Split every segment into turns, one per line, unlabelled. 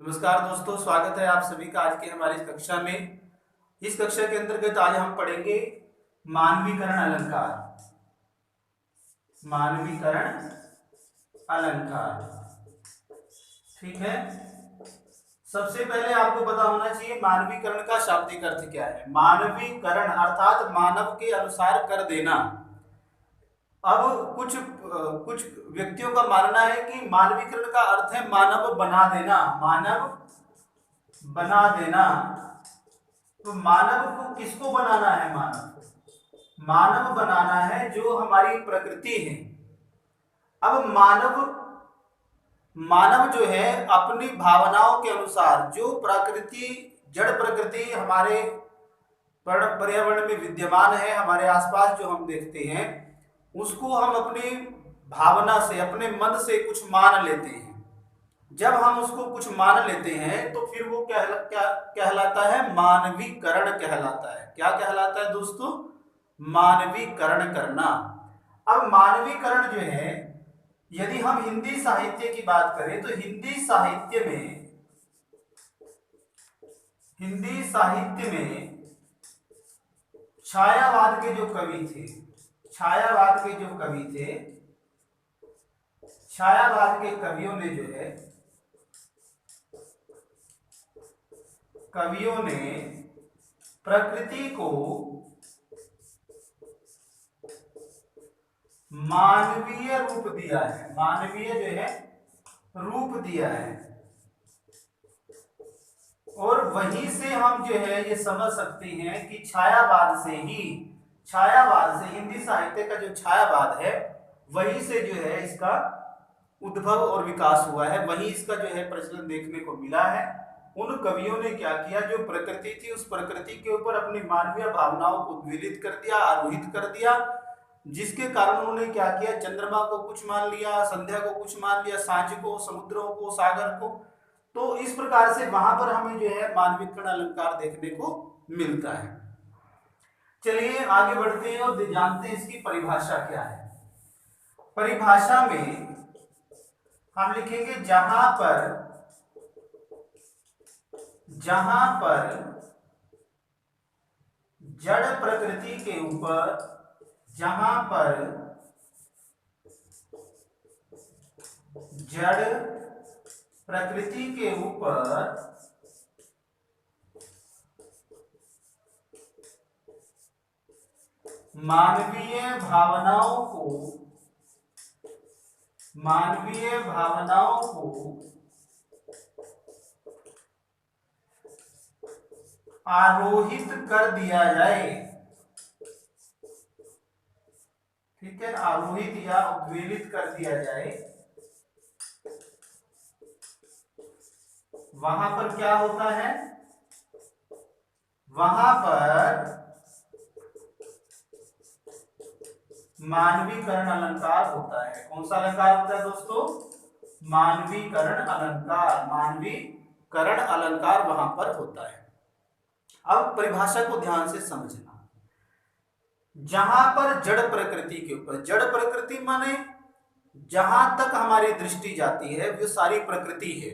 नमस्कार दोस्तों, स्वागत है आप सभी का आज के हमारी इस कक्षा में। इस कक्षा के अंतर्गत आज हम पढ़ेंगे मानवीकरण अलंकार। मानवीकरण अलंकार, ठीक है। सबसे पहले आपको पता होना चाहिए मानवीकरण का शाब्दिक अर्थ क्या है। मानवीकरण अर्थात मानव के अनुसार कर देना। अब कुछ व्यक्तियों का मानना है कि मानवीकरण का अर्थ है मानव बना देना। मानव बना देना, तो मानव को किसको बनाना है? मानव बनाना है जो हमारी प्रकृति है। अब मानव जो है अपनी भावनाओं के अनुसार जो प्रकृति, जड़ प्रकृति हमारे पर्यावरण में विद्यमान है, हमारे आसपास जो हम देखते हैं, उसको हम अपनी भावना से, अपने मन से कुछ मान लेते हैं। जब हम उसको कुछ मान लेते हैं तो फिर वो क्या कहलाता है? मानवीकरण कहलाता है। क्या कहलाता है दोस्तों? मानवीकरण करना। अब मानवीकरण जो है, यदि हम हिंदी साहित्य की बात करें तो हिंदी साहित्य में छायावाद के जो कवि थे, छायावाद के कवियों ने जो है, कवियों ने प्रकृति को मानवीय रूप दिया है। मानवीय जो है रूप दिया है, और वहीं से हम जो है ये समझ सकते हैं कि छायावाद से हिंदी साहित्य का जो छायावाद है, वहीं से जो है इसका उद्भव और विकास हुआ है। वहीं इसका जो है प्रचलन देखने को मिला है। उन कवियों ने क्या किया, जो प्रकृति थी उस प्रकृति के ऊपर अपनी मानवीय भावनाओं को उद्वेलित कर दिया, आरोहित कर दिया, जिसके कारण उन्होंने क्या किया, चंद्रमा को कुछ मान लिया, संध्या को कुछ मान लिया, सांझ को, समुद्रों को, सागर को। तो इस प्रकार से वहां पर हमें जो है मानवीकरण अलंकार देखने को मिलता है। चलिए आगे बढ़ते हैं और जानते हैं इसकी परिभाषा क्या है। परिभाषा में हम लिखेंगे जहां पर जड़ प्रकृति के ऊपर, जहां पर जड़ प्रकृति के ऊपर मानवीय भावनाओं को आरोहित कर दिया जाए, ठीक है, आरोहित या उद्वेलित कर दिया जाए, वहां पर क्या होता है? वहां पर मानवीकरण अलंकार होता है। कौन सा अलंकार होता है दोस्तों? मानवीकरण अलंकार। मानवीकरण अलंकार वहां पर होता है। अब परिभाषा को ध्यान से समझना। जहां पर जड़ प्रकृति के ऊपर, जड़ प्रकृति माने जहां तक हमारी दृष्टि जाती है वो सारी प्रकृति है।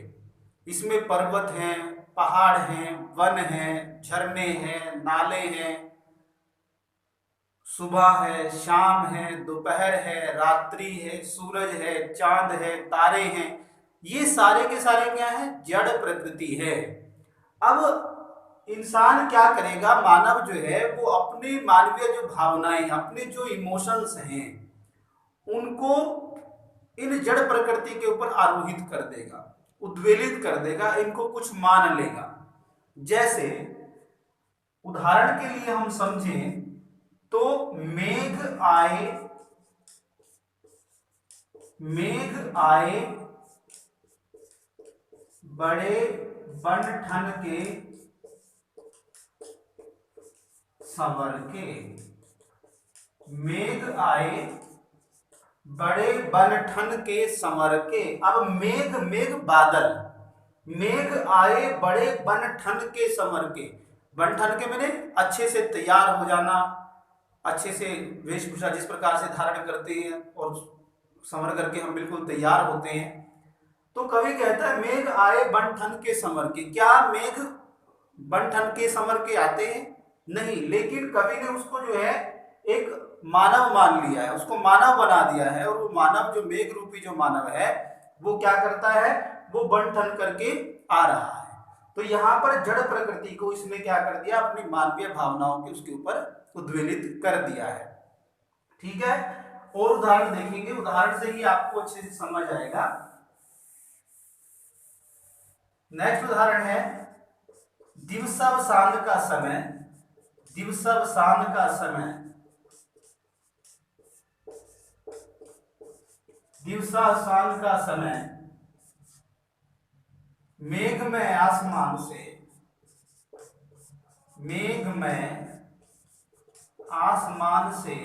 इसमें पर्वत हैं, पहाड़ हैं, वन हैं, झरने हैं, नाले हैं, सुबह है, शाम है, दोपहर है, रात्रि है, सूरज है, चांद है, तारे हैं। ये सारे के सारे क्या है? जड़ प्रकृति है। अब इंसान क्या करेगा? मानव जो है वो अपनी मानवीय जो भावनाएं, अपने जो इमोशंस हैं, उनको इन जड़ प्रकृति के ऊपर आरोहित कर देगा, उद्वेलित कर देगा, इनको कुछ मान लेगा। जैसे उदाहरण के लिए हम समझें तो मेघ आए बड़े बनठन के संवर के। मेघ आए बड़े बनठन के संवर के। अब मेघ बादल, मेघ आए बड़े बनठन के संवर के। बनठन के मैंने अच्छे से तैयार हो जाना, अच्छे से वेशभूषा जिस प्रकार से धारण करते हैं और संवर करके हम बिल्कुल तैयार होते हैं, तो कवि कहता है मेघ आए बन ठन के समर के। क्या मेघ बन ठन के समर के आते हैं? नहीं, लेकिन कवि ने उसको जो है एक मानव मान लिया है, उसको मानव बना दिया है। और वो मानव जो मेघ रूपी जो मानव है वो क्या करता है, वो बन ठन करके आ रहा है। तो यहाँ पर जड़ प्रकृति को इसने क्या कर दिया, अपनी मानवीय भावनाओं के उसके ऊपर उद्वेलित कर दिया है। ठीक है, और उदाहरण देखेंगे, उदाहरण से ही आपको अच्छे से समझ आएगा। नेक्स्ट उदाहरण है दिवसावसान का समय। दिवसावसान का समय, दिवसावसान का समय मेघमय आसमान से, मेघमय आसमान से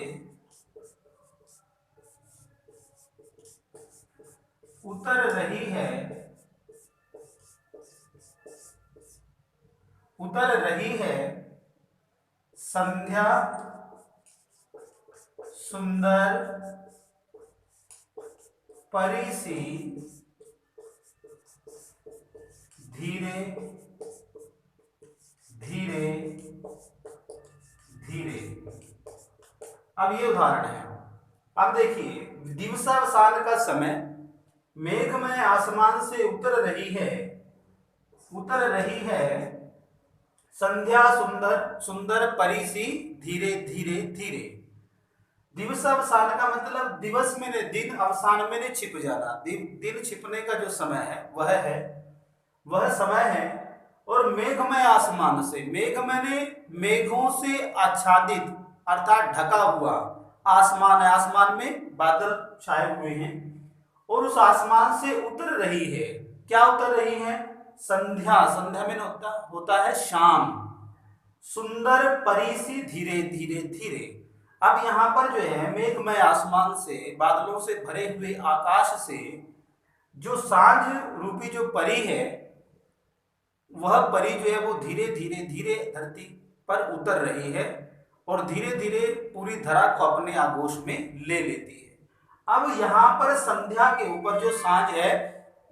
उतर रही है, उतर रही है संध्या सुंदर परी सी धीरे धीरे धीरे। अब ये उदाहरण है। अब देखिए, दिवसावसान का समय मेघमय आसमान से उतर रही है, उतर रही है संध्या सुंदर सुंदर परी सी धीरे धीरे धीरे। दिवसावसान का मतलब दिवस में ने, दिन अवसान में ने छिप जाना, दिन छिपने का जो समय है वह समय है। और मेघमय आसमान से, मेघ मैंने मेघों से आच्छादित अर्थात ढका हुआ आसमान है, आसमान में बादल छाए हुए हैं और उस आसमान से उतर रही है। क्या उतर रही है? संध्या, संध्या में होता है शाम, सुंदर परी सी धीरे धीरे धीरे। अब यहाँ पर जो है मेघमय आसमान से, बादलों से भरे हुए आकाश से जो सांझ रूपी जो परी है, वह परी जो है वो धीरे धीरे धीरे धरती पर उतर रही है और धीरे धीरे पूरी धरा को अपने आगोश में ले लेती है। अब यहाँ पर संध्या के ऊपर जो सांझ है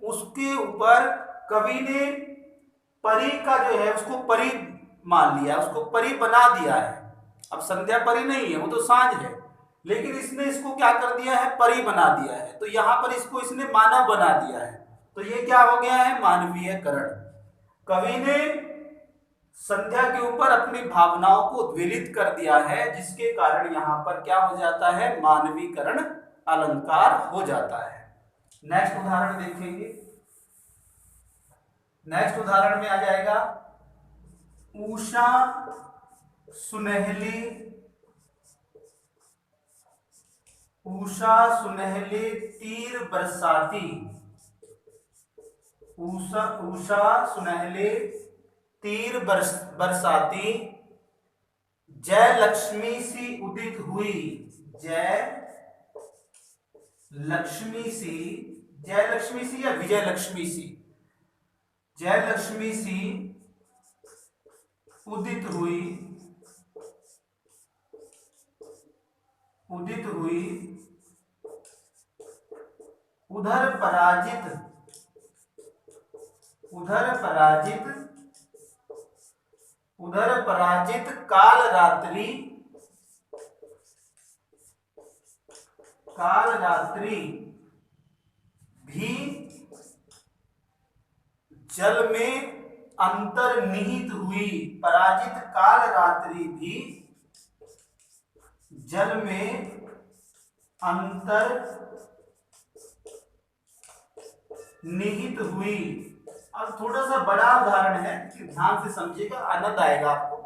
उसके ऊपर कवि ने परी का जो है उसको परी मान लिया, उसको परी बना दिया है। अब संध्या परी नहीं है, वो तो सांझ है, लेकिन इसने इसको क्या कर दिया है, परी बना दिया है। तो यहाँ पर इसको इसने मानव बना दिया है। तो ये क्या हो गया है, मानवीयकरण। कवि ने संध्या के ऊपर अपनी भावनाओं को उद्वेलित कर दिया है, जिसके कारण यहाँ पर क्या हो जाता है, मानवीकरण अलंकार हो जाता है। नेक्स्ट उदाहरण देखेंगे। नेक्स्ट उदाहरण में आ जाएगा उषा सुनहली, उषा सुनहली तीर बरसाती, उषा सुनहले तीर बरसाती जय लक्ष्मी सी उदित हुई, जय लक्ष्मी सी, जय लक्ष्मी सी या विजय लक्ष्मी सी, जय लक्ष्मी सी उदित हुई, उदित हुई उधर पराजित, उधर पराजित, उधर पराजित काल रात्रि, काल रात्रि भी जल में अंतर्निहित हुई, पराजित काल रात्रि भी जल में अंतर निहित हुई। अब थोड़ा सा बड़ा उदाहरण है, ध्यान से समझिएगा, आनंद आएगा आपको।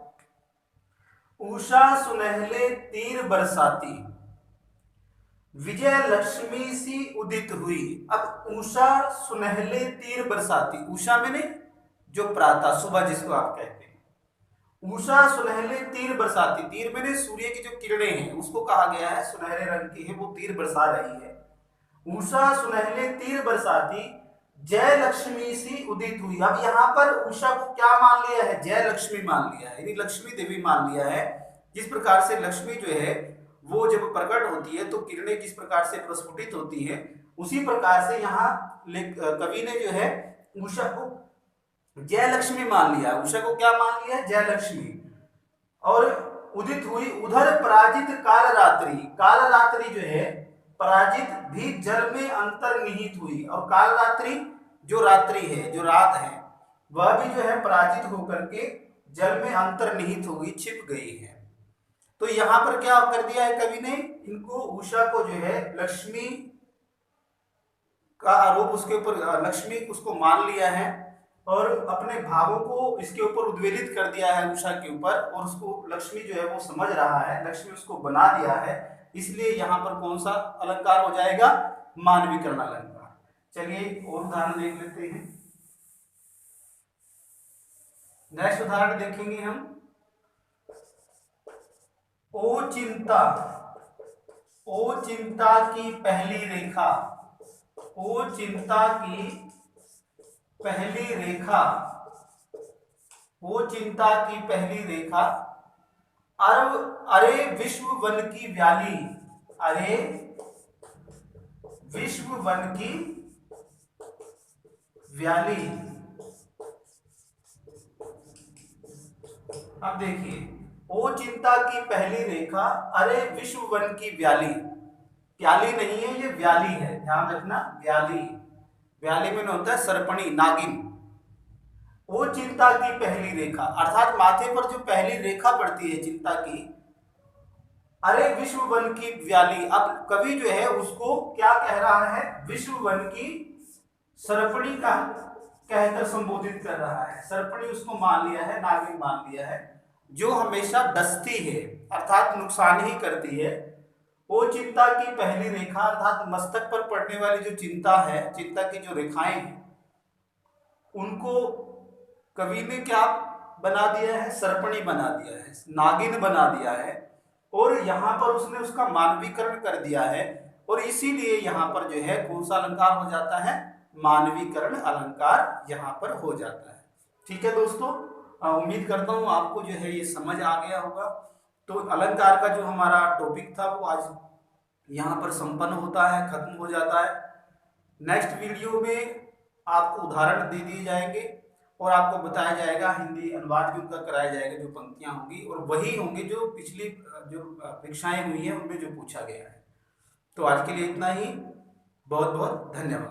उषा सुनहले तीर बरसाती विजय लक्ष्मी सी उदित हुई। अब उषा सुनहले तीर बरसाती, उषा मैंने जो प्रातः सुबह जिसको आप कहते हैं, उषा सुनहले तीर बरसाती, तीर मैंने सूर्य की जो किरणें हैं उसको कहा गया है, सुनहरे रंग की है, वो तीर बरसा रही है। उषा सुनहले तीर बरसाती जय लक्ष्मी सी उदित हुई। अब यहाँ पर उषा को क्या मान लिया है, जय लक्ष्मी मान लिया है, यानी लक्ष्मी देवी मान लिया है। जिस प्रकार से लक्ष्मी जो है वो जब प्रकट होती है तो किरणें जिस प्रकार से प्रस्फुटित होती है, उसी प्रकार से यहाँ कवि ने जो है उषा को जय लक्ष्मी मान लिया। उषा को क्या मान लिया? जय लक्ष्मी। और उदित हुई उधर पराजित काल रात्रि। काल रात्रि जो है पराजित भी जल में अंतर्निहित हुई। और काल रात्रि जो रात्रि है, जो रात है, वह भी जो है पराजित होकर के जल में अंतर्निहित हो गई, छिप गई है। तो यहां पर क्या कर दिया है कवि ने? इनको उषा को जो है लक्ष्मी का आरोप उसके ऊपर, लक्ष्मी उसको मान लिया है और अपने भावों को इसके ऊपर उद्वेलित कर दिया है उषा के ऊपर, और उसको लक्ष्मी जो है वो समझ रहा है, लक्ष्मी उसको बना दिया है। इसलिए यहाँ पर कौन सा अलंकार हो जाएगा? मानवीकरण अलंकार। चलिए और उदाहरण देख लेते हैं। नेक्स्ट उदाहरण देखेंगे हम। ओ चिंता, ओ चिंता की पहली रेखा, ओ चिंता की पहली रेखा, वो चिंता की पहली रेखा, अरे विश्व वन की व्याली, अरे विश्व वन की व्याली। अब देखिए, ओ चिंता की पहली रेखा, अरे विश्व वन की व्याली। प्याली नहीं है, ये व्याली है, ध्यान रखना, व्याली। व्याली में होता है सरपणी, नागिन। वो चिंता की पहली रेखा, अर्थात माथे पर जो पहली रेखा पड़ती है चिंता की, अरे विश्व वन की व्याली। अब कवि जो है उसको क्या कह रहा है? विश्व वन की सरपणी का कहकर संबोधित कर रहा है। सरपणी उसको मान लिया है, नागिन मान लिया है, जो हमेशा डसती है अर्थात नुकसान ही करती है। वो चिंता की पहली रेखा अर्थात मस्तक पर पड़ने वाली जो चिंता है, चिंता की जो रेखाएं हैं, उनको कवि ने क्या बना दिया है? सरपणी बना दिया है, नागिन बना दिया है, और यहाँ पर उसने उसका मानवीकरण कर दिया है। और इसीलिए यहाँ पर जो है कौन सा अलंकार हो जाता है? मानवीकरण अलंकार यहाँ पर हो जाता है। ठीक है दोस्तों, उम्मीद करता हूँ आपको जो है ये समझ आ गया होगा। तो अलंकार का जो हमारा टॉपिक था वो आज यहाँ पर संपन्न होता है, खत्म हो जाता है। नेक्स्ट वीडियो में आपको उदाहरण दे दिए जाएंगे और आपको बताया जाएगा, हिंदी अनुवाद भी उनका कराया जाएगा, जो पंक्तियां होंगी और वही होंगे जो पिछली जो परीक्षाएं हुई हैं उनमें जो पूछा गया है। तो आज के लिए इतना ही, बहुत बहुत धन्यवाद।